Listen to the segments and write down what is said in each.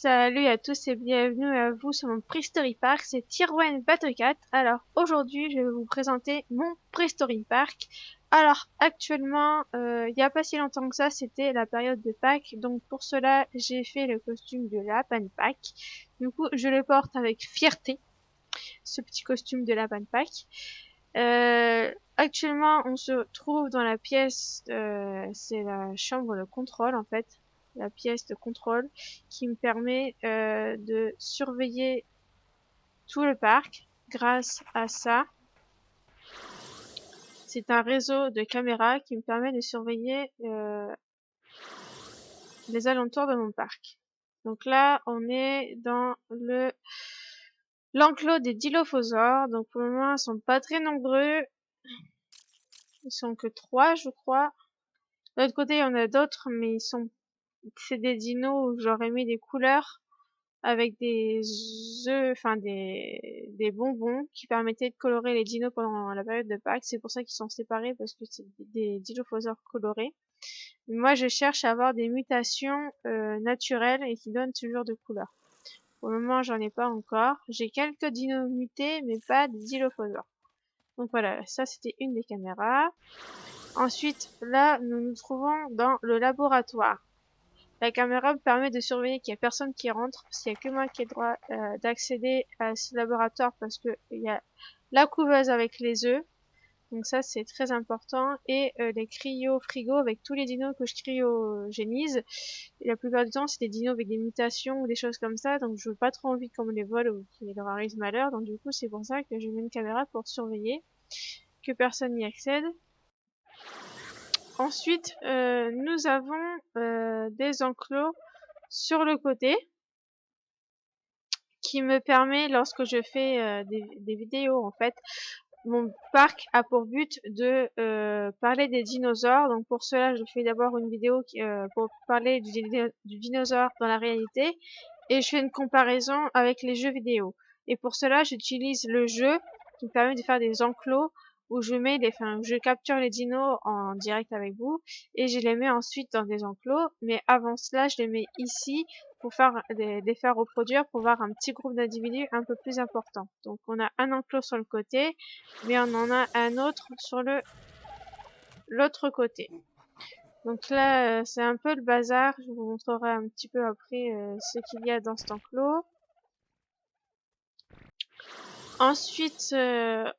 Salut à tous et bienvenue à vous sur mon Prehistory Park, c'est Tyrone Battlecat. Alors aujourd'hui je vais vous présenter mon Prehistory Park. Alors actuellement, il n'y a pas si longtemps que ça, c'était la période de Pâques, donc pour cela j'ai fait le costume de lapin de Pâques. Du coup je le porte avec fierté, ce petit costume de lapin de Pâques. Actuellement on se trouve dans la pièce, c'est la chambre de contrôle en fait. La pièce de contrôle qui me permet de surveiller tout le parc grâce à ça. C'est un réseau de caméras qui me permet de surveiller les alentours de mon parc. Donc là, on est dans l'enclos des dilophosaures. Donc pour le moment, ils sont pas très nombreux. Ils sont que 3, je crois. De l'autre côté, il y en a d'autres, mais c'est des dinos où j'aurais mis des couleurs avec des œufs, enfin des bonbons qui permettaient de colorer les dinos pendant la période de Pâques. C'est pour ça qu'ils sont séparés, parce que c'est des dilophosaures colorés. Moi, je cherche à avoir des mutations naturelles et qui donnent ce genre de couleur. Pour le moment, j'en ai pas encore. J'ai quelques dinos mutés, mais pas des dilophosaures. Donc voilà, ça c'était une des caméras. Ensuite, là, nous nous trouvons dans le laboratoire. La caméra me permet de surveiller qu'il n'y a personne qui rentre, parce qu'il n'y a que moi qui ai le droit d'accéder à ce laboratoire, parce que il y a la couveuse avec les œufs, donc ça c'est très important, et les cryo-frigo avec tous les dinos que je cryogénise. Et la plupart du temps c'est des dinos avec des mutations ou des choses comme ça, donc je veux pas trop envie qu'on me les vole ou qu'il leur arrive malheur, donc du coup c'est pour ça que je mets une caméra pour surveiller que personne n'y accède. Ensuite, nous avons des enclos sur le côté qui me permet, lorsque je fais des vidéos, en fait, mon parc a pour but de parler des dinosaures. Donc pour cela, je fais d'abord une vidéo pour parler du dinosaure dans la réalité, et je fais une comparaison avec les jeux vidéo. Et pour cela, j'utilise le jeu qui me permet de faire des enclos où je capture les dinos en direct avec vous et je les mets ensuite dans des enclos. Mais avant cela, je les mets ici pour les faire reproduire, pour voir un petit groupe d'individus un peu plus important. Donc on a un enclos sur le côté, mais on en a un autre sur l'autre côté. Donc là, c'est un peu le bazar. Je vous montrerai un petit peu après ce qu'il y a dans cet enclos. Ensuite,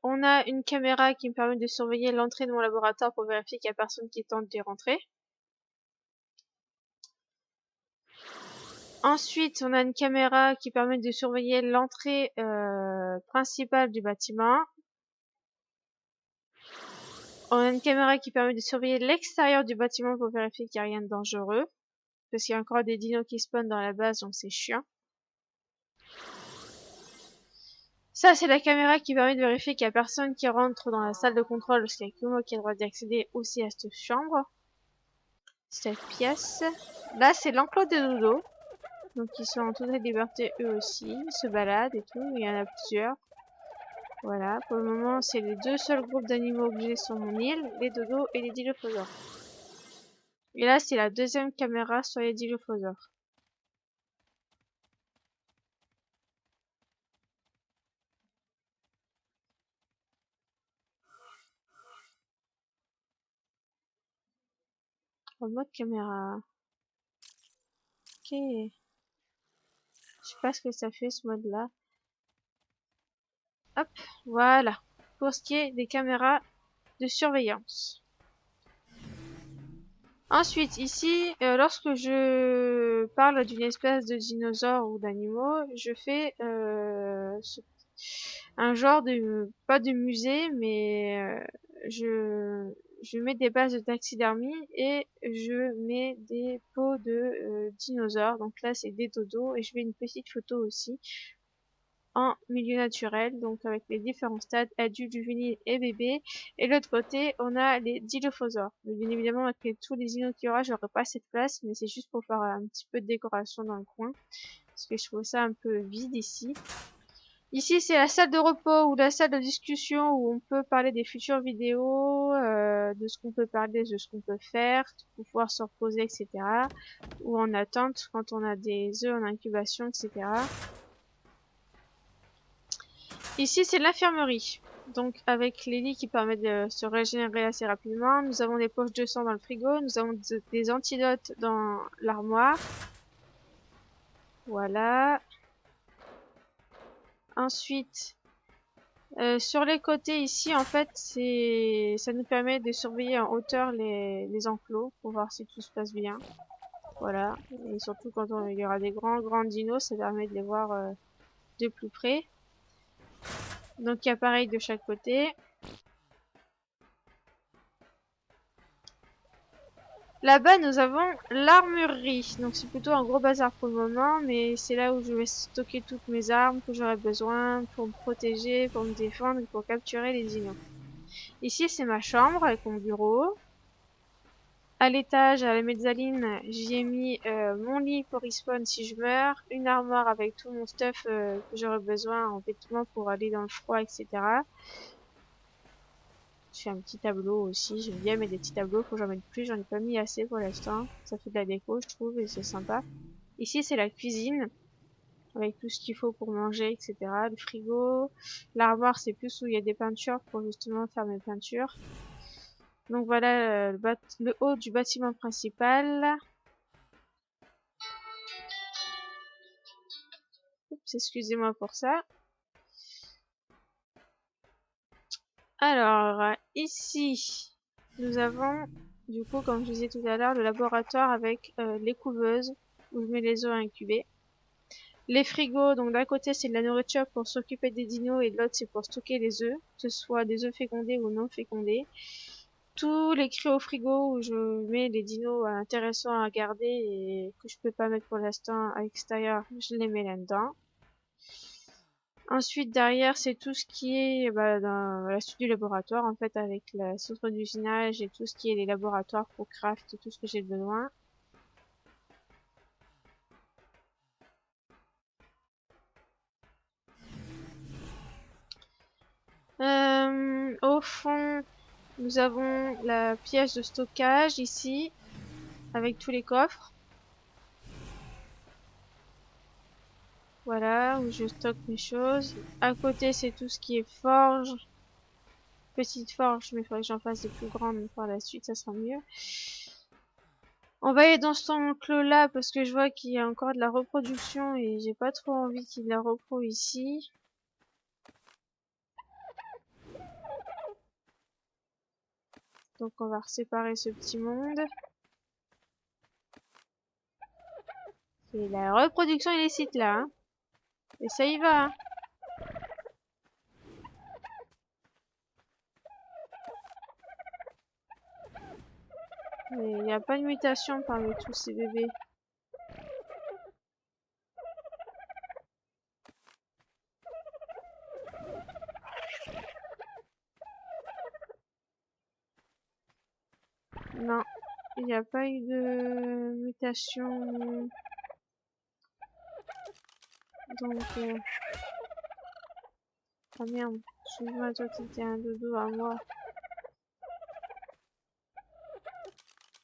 on a une caméra qui me permet de surveiller l'entrée de mon laboratoire pour vérifier qu'il n'y a personne qui tente d'y rentrer. Ensuite, on a une caméra qui permet de surveiller l'entrée principale du bâtiment. On a une caméra qui permet de surveiller l'extérieur du bâtiment pour vérifier qu'il n'y a rien de dangereux. Parce qu'il y a encore des dinos qui spawnent dans la base, donc c'est chiant. Ça, c'est la caméra qui permet de vérifier qu'il n'y a personne qui rentre dans la salle de contrôle, parce qu'il n'y a que moi qui ai le droit d'y accéder aussi à cette chambre. Cette pièce. Là, c'est l'enclos des dodos. Donc, ils sont en totale liberté eux aussi. Ils se baladent et tout. Il y en a plusieurs. Voilà. Pour le moment, c'est les deux seuls groupes d'animaux que j'ai sur mon île. Les dodos et les dilophosaures. Et là, c'est la deuxième caméra sur les dilophosaures. En mode caméra. Ok. Je sais pas ce que ça fait ce mode là. Hop, voilà. Pour ce qui est des caméras de surveillance. Ensuite, ici, lorsque je parle d'une espèce de dinosaure ou d'animaux, je fais un genre de, pas de musée, mais je mets des bases de taxidermie et je mets des peaux de dinosaures. Donc là, c'est des dodos et je fais une petite photo aussi en milieu naturel, donc avec les différents stades, adultes, juvéniles et bébés. Et de l'autre côté, on a les dilophosaures. Bien évidemment, avec tous les dinos qu'il y aura, j'aurai pas assez de place, mais c'est juste pour faire un petit peu de décoration dans le coin, parce que je trouve ça un peu vide ici. Ici, c'est la salle de repos ou la salle de discussion où on peut parler des futures vidéos, de ce qu'on peut parler, de ce qu'on peut faire, pour pouvoir se reposer, etc. Ou en attente quand on a des œufs en incubation, etc. Ici, c'est l'infirmerie. Donc, avec les lits qui permettent de se régénérer assez rapidement. Nous avons des poches de sang dans le frigo. Nous avons des antidotes dans l'armoire. Voilà. Ensuite, sur les côtés ici, en fait, ça nous permet de surveiller en hauteur les enclos pour voir si tout se passe bien. Voilà. Et surtout quand il y aura des grands dinos, ça permet de les voir de plus près. Donc, il y a pareil de chaque côté. Là-bas, nous avons l'armurerie. Donc, c'est plutôt un gros bazar pour le moment, mais c'est là où je vais stocker toutes mes armes que j'aurai besoin pour me protéger, pour me défendre et pour capturer les dinos. Ici, c'est ma chambre avec mon bureau. À l'étage, à la mezzanine, j'y ai mis mon lit pour respawn si je meurs, une armoire avec tout mon stuff que j'aurai besoin en vêtements pour aller dans le froid, etc. Je fais un petit tableau aussi, j'aime bien mettre des petits tableaux, faut que j'en mette plus, j'en ai pas mis assez pour l'instant. Ça fait de la déco, je trouve, et c'est sympa. Ici, c'est la cuisine, avec tout ce qu'il faut pour manger, etc. Le frigo. L'armoire, c'est plus où il y a des peintures pour justement faire mes peintures. Donc voilà le haut du bâtiment principal. Oups, excusez-moi pour ça. Alors, ici, nous avons, du coup, comme je disais tout à l'heure, le laboratoire avec les couveuses, où je mets les œufs à incuber. Les frigos, donc d'un côté c'est de la nourriture pour s'occuper des dinos et de l'autre c'est pour stocker les œufs, que ce soit des œufs fécondés ou non fécondés. Tous les cryos frigo où je mets les dinos intéressants à garder et que je peux pas mettre pour l'instant à l'extérieur, je les mets là-dedans. Ensuite, derrière, c'est tout ce qui est dans la suite du laboratoire, en fait, avec la centre d'usinage et tout ce qui est les laboratoires pour craft et tout ce que j'ai besoin. Au fond, nous avons la pièce de stockage ici, avec tous les coffres. Voilà, où je stocke mes choses. À côté, c'est tout ce qui est forge. Petite forge, mais il faudrait que j'en fasse des plus grandes par la suite, ça sera mieux. On va aller dans cet enclos-là parce que je vois qu'il y a encore de la reproduction et j'ai pas trop envie qu'il y ait de la repro ici. Donc on va séparer ce petit monde. C'est la reproduction illicite là, hein. Et ça y va, hein. Mais il n'y a pas de mutation parmi tous ces bébés. Non, il n'y a pas eu de mutation. Donc, ah merde, excuse-moi, toi t'étais un dodo à moi.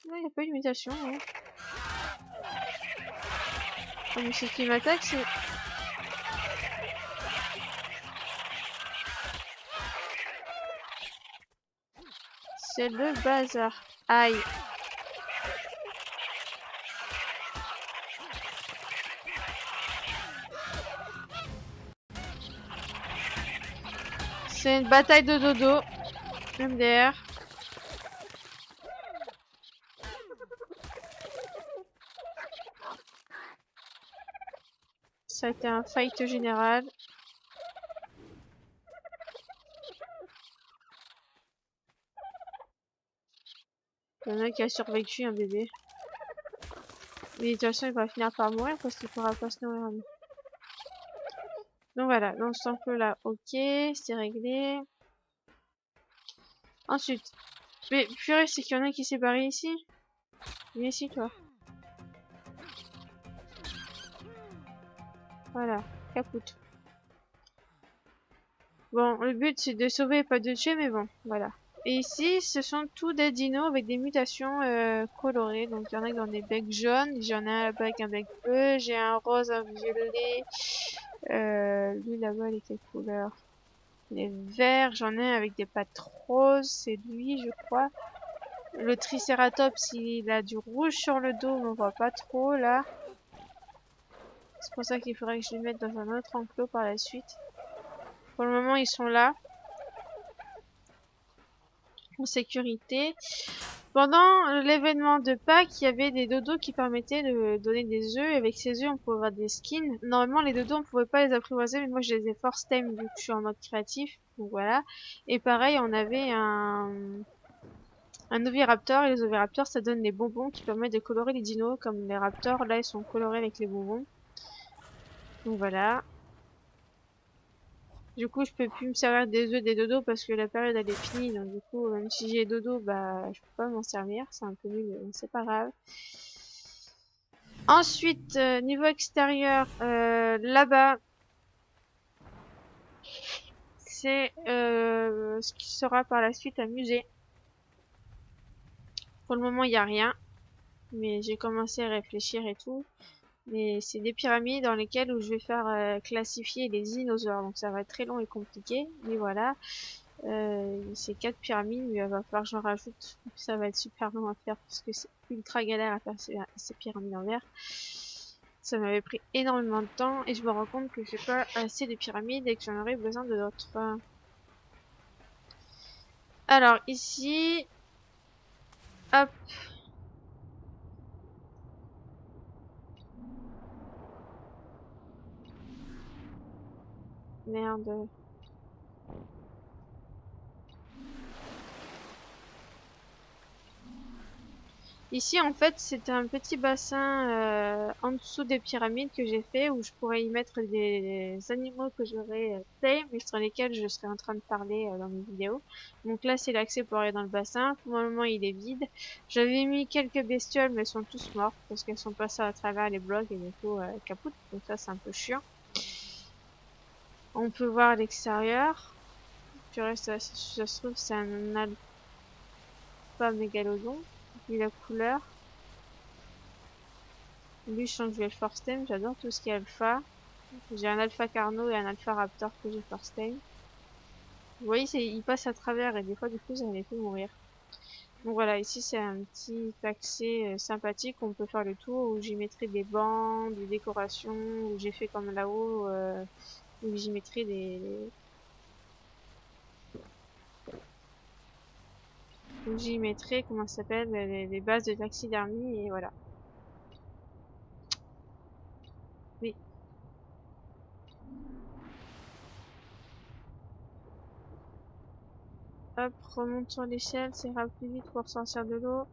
Non, il n'y a pas eu de mutation, hein. Oh, mais ce qui m'attaque, c'est le bazar. Aïe. C'est une bataille de dodo. MDR. Ça a été un fight général. Il y en a qui a survécu, un bébé. Mais de toute façon, il va finir par mourir parce qu'il pourra pas se nourrir. Donc voilà, dans ce temple là, ok, c'est réglé. Ensuite, mais purée, c'est qu'il y en a qui s'est barré ici. Viens ici, toi. Voilà, capoute. Bon, le but c'est de sauver et pas de tuer, mais bon, voilà. Et ici, ce sont tous des dinos avec des mutations colorées. Donc il y en a qui ont des becs jaunes, j'en ai un là-bas avec un bec bleu, j'ai un rose, un violet. Lui là-bas, il est quelle couleur? Il est vert, j'en ai un avec des pattes roses, c'est lui je crois. Le Triceratops, il a du rouge sur le dos, mais on voit pas trop là. C'est pour ça qu'il faudrait que je les mette dans un autre enclos par la suite. Pour le moment, ils sont là, en sécurité. Pendant l'événement de Pâques, il y avait des dodos qui permettaient de donner des œufs. Et avec ces œufs, on pouvait avoir des skins. Normalement, les dodos, on pouvait pas les apprivoiser, mais moi, je les ai force tame vu que je suis en mode créatif. Donc voilà. Et pareil, on avait un oviraptor. Et les oviraptors, ça donne des bonbons qui permettent de colorer les dinos. Comme les raptors, là, ils sont colorés avec les bonbons. Donc voilà. Du coup, je peux plus me servir des œufs des dodos parce que la période elle est finie. Donc du coup, même si j'ai dodo, bah je peux pas m'en servir. C'est un peu nul, mais c'est pas grave. Ensuite, niveau extérieur, là-bas, c'est ce qui sera par la suite un musée. Pour le moment, il n'y a rien, mais j'ai commencé à réfléchir et tout. Mais c'est des pyramides dans lesquelles où je vais faire classifier les dinosaures. Donc ça va être très long et compliqué, mais voilà. C'est 4 pyramides, mais il va falloir que j'en rajoute. Ça va être super long à faire parce que c'est ultra galère à faire ces pyramides en verre. Ça m'avait pris énormément de temps et je me rends compte que j'ai pas assez de pyramides et que j'en aurais besoin de d'autres. Alors ici, hop. Merde. Ici, en fait, c'est un petit bassin en dessous des pyramides que j'ai fait où je pourrais y mettre des animaux que j'aurais faits, mais sur lesquels je serais en train de parler dans mes vidéos. Donc là, c'est l'accès pour aller dans le bassin. Pour le moment, il est vide. J'avais mis quelques bestioles, mais elles sont tous mortes parce qu'elles sont passées à travers les blocs et du coup, capoute. Donc ça, c'est un peu chiant. On peut voir l'extérieur. Purée, ça se trouve, c'est un alpha mégalodon. Vu la couleur. Lui, je sens que je vais le force tame. J'adore tout ce qui est alpha. J'ai un alpha carno et un alpha raptor que j'ai force tame. Vous voyez, il passe à travers et des fois, du coup, ça les fait mourir. Donc voilà, ici, c'est un petit accès sympathique. On peut faire le tour où j'y mettrai des bancs, des décorations, où j'ai fait comme là-haut, où j'y mettrai où j'y mettrai, comment ça s'appelle, les bases de taxidermie et voilà. Oui. Hop, remonte sur l'échelle, ça ira plus vite pour sortir de l'eau.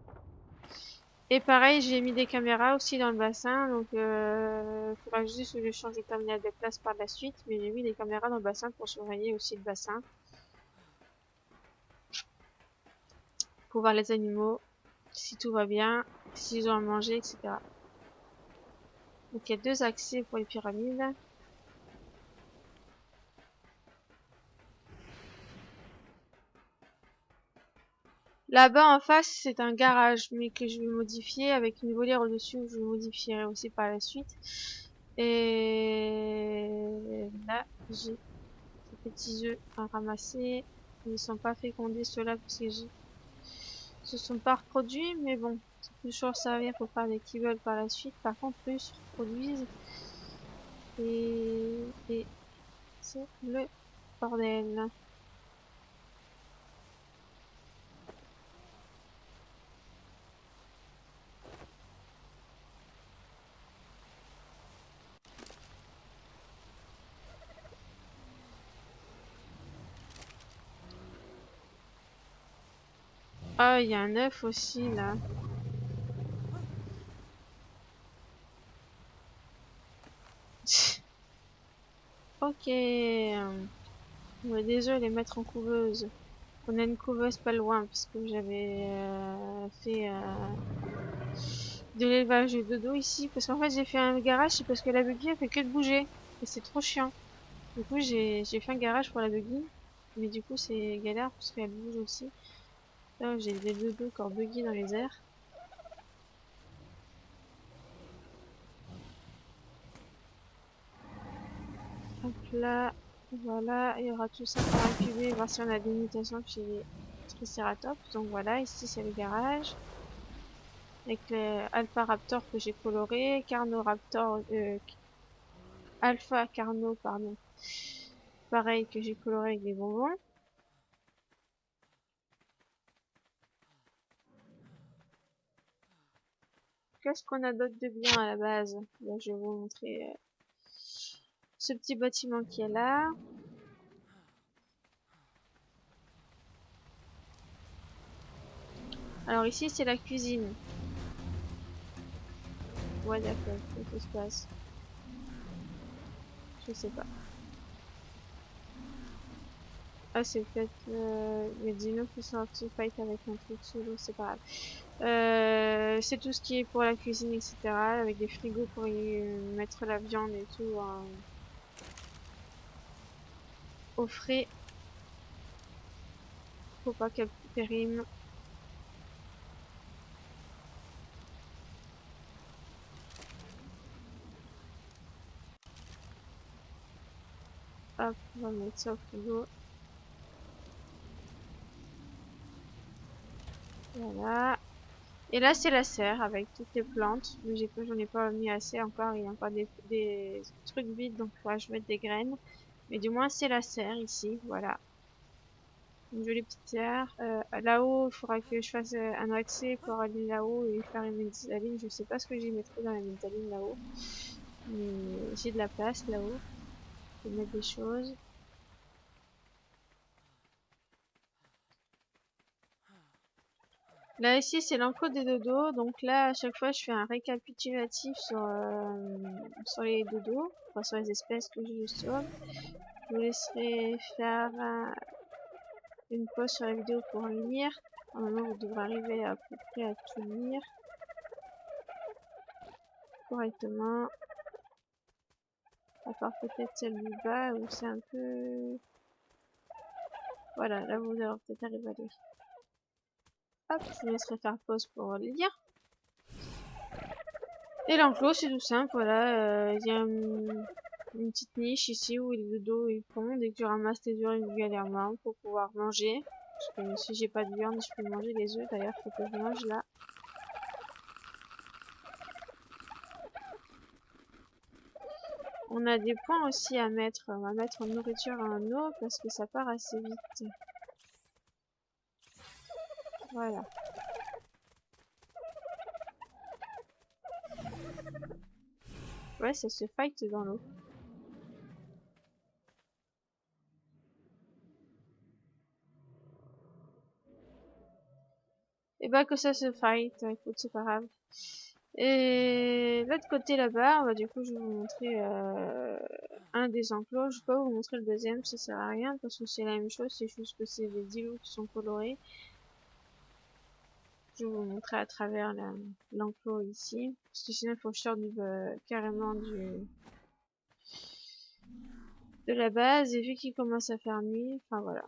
Et pareil, j'ai mis des caméras aussi dans le bassin, donc faudra juste que je change de terminal de place par la suite, mais j'ai mis des caméras dans le bassin pour surveiller aussi le bassin, pour voir les animaux, si tout va bien, s'ils ont à manger, etc. Donc il y a 2 accès pour les pyramides. Là-bas en face, c'est un garage, mais que je vais modifier avec une volière au-dessus, que je modifierai aussi par la suite. Et là, j'ai ces petits œufs à ramasser. Ils ne sont pas fécondés ceux-là parce que se sont pas reproduits, mais bon, ça peut toujours servir pour faire des kibbles par la suite. Par contre, eux se reproduisent et c'est le bordel. Ah, il y a un œuf aussi là. Ok. On va déjà les mettre en couveuse. On a une couveuse pas loin parce que j'avais fait de l'élevage de dodo ici. Parce qu'en fait j'ai fait un garage, c'est parce que la baby elle fait que de bouger. Et c'est trop chiant. Du coup, j'ai fait un garage pour la buggy. Mais du coup, c'est galère parce qu'elle bouge aussi. Là, j'ai des dodos encore buggy dans les airs. Hop là. Voilà. Il y aura tout ça pour incuber, voir si on a des mutations chez les Triceratops. Donc voilà, ici c'est le garage. Avec les Alpha Raptor que j'ai coloré. Carnoraptor, Alpha Carno, pardon. Pareil que j'ai coloré avec des bonbons. Qu'est-ce qu'on a d'autre de bien à la base? Là, je vais vous montrer ce petit bâtiment qui est là. Alors ici, c'est la cuisine. Ouais, d'accord. Qu'est-ce qui se passe? Je sais pas. Ah, c'est peut-être les dinos qui sont sortis fight avec un truc solo, c'est pas grave. C'est tout ce qui est pour la cuisine, etc. Avec des frigos pour y mettre la viande et tout au frais. Faut pas qu'elle périme. Hop, on va mettre ça au frigo. Voilà. Et là, c'est la serre avec toutes les plantes. Mais j'en ai pas mis assez encore. Il y a encore des trucs vides, donc il faudra que je mette des graines. Mais du moins, c'est la serre ici. Voilà. Une jolie petite serre. Là-haut, il faudra que je fasse un accès pour aller là-haut et faire une métaline. Je sais pas ce que j'y mettrai dans la métaline là-haut. Mais j'ai de la place là-haut. Je peux mettre des choses. Là, ici, c'est l'enclos des dodos. Donc là, à chaque fois, je fais un récapitulatif sur les dodos. Enfin, sur les espèces que je sauve. Je vous laisserai faire une pause sur la vidéo pour lire. Normalement, vous devrez arriver à peu près à tout lire correctement. À part peut-être celle du bas où c'est un peu... Voilà, là vous devrez peut-être arriver à lire. Hop, je vous laisserai faire pause pour lire. Et l'enclos, c'est tout simple, voilà. Il y a une petite niche ici où les dodos ils pondent. Dès que je ramasse les œufs régulièrement pour pouvoir manger. Parce que si j'ai pas de viande, je peux manger les œufs. D'ailleurs, faut que je mange là. On a des points aussi à mettre. On va mettre en nourriture et en eau parce que ça part assez vite. Voilà. Ouais, ça se fight dans l'eau. Et bah que ça se fight, écoute, c'est pas grave. Et l'autre côté là-bas, bah, du coup, je vais vous montrer un des enclos. Je vais pas vous montrer le deuxième, ça sert à rien parce que c'est la même chose, c'est juste que c'est des dilos qui sont colorés. Je vais vous montrer à travers l'enclos ici, parce que sinon il faut que je sorte carrément de la base. Et vu qu'il commence à faire nuit, enfin voilà.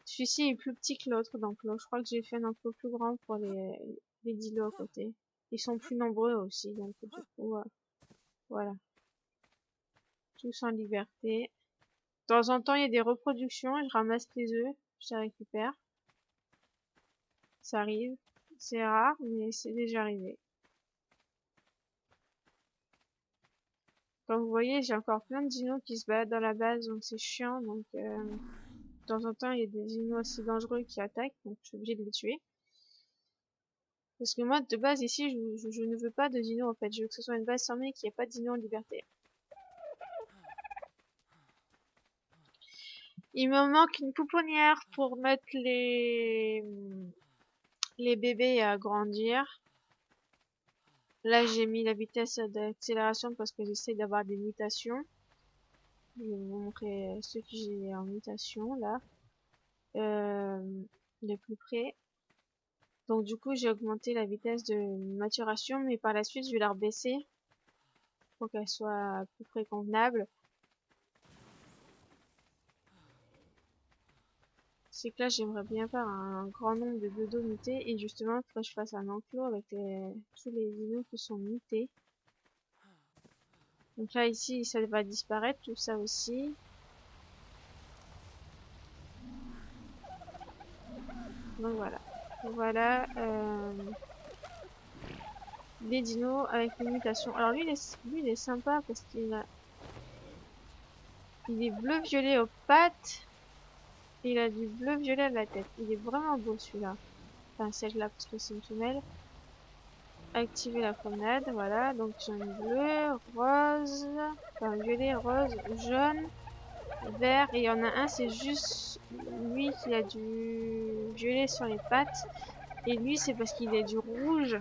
Celui-ci est plus petit que l'autre d'enclos. Je crois que j'ai fait un enclos plus grand pour les dilos à côté. Ils sont plus nombreux aussi, donc du coup, voilà. Tous en liberté. De temps en temps, il y a des reproductions, je ramasse les œufs, je les récupère. Ça arrive. C'est rare, mais c'est déjà arrivé. Comme vous voyez, j'ai encore plein de dinos qui se baladent dans la base, donc c'est chiant. Donc, de temps en temps, il y a des dinos assez dangereux qui attaquent, donc je suis obligée de les tuer. Parce que moi, de base, ici, je ne veux pas de dinos, en fait. Je veux que ce soit une base fermée, qu'il n'y ait pas de dinos en liberté. Il me manque une pouponnière pour mettre les bébés à grandir. Là, j'ai mis la vitesse d'accélération parce que j'essaie d'avoir des mutations. Je vais vous montrer ceux que j'ai en mutation, là. De plus près. Donc, du coup, j'ai augmenté la vitesse de maturation, mais par la suite, je vais la rebaisser pour qu'elle soit à peu près convenable. C'est que là, j'aimerais bien faire un grand nombre de dodos mutés. Et justement, il faudrait que je fasse un enclos avec tous les dinos qui sont mutés. Donc là, ici, ça va disparaître, tout ça aussi. Donc voilà. Voilà les dinos avec les mutations. Alors lui, il est sympa parce il est bleu-violet aux pattes. Et il a du bleu-violet à la tête. Il est vraiment beau celui-là. Enfin, celle-là parce que c'est une femelle. Activer la promenade, voilà. Donc j'en ai bleu, rose, enfin violet, rose, jaune, vert. Et il y en a un, c'est juste lui qui a du violet sur les pattes. Et lui, c'est parce qu'il a du rouge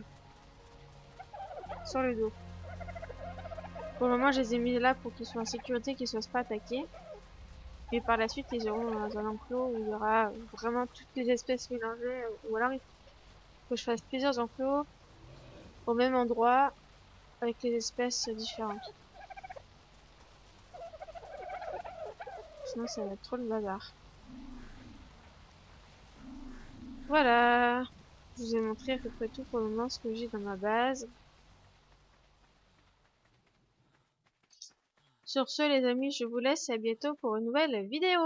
sur le dos. Pour le moment, je les ai mis là pour qu'ils soient en sécurité, qu'ils ne se fassent pas attaquer. Et par la suite, ils auront dans un enclos où il y aura vraiment toutes les espèces mélangées. Ou alors, il faut que je fasse plusieurs enclos au même endroit avec les espèces différentes. Sinon, ça va être trop le bazar. Voilà. Je vous ai montré à peu près tout pour le moment ce que j'ai dans ma base. Sur ce, les amis, je vous laisse et à bientôt pour une nouvelle vidéo.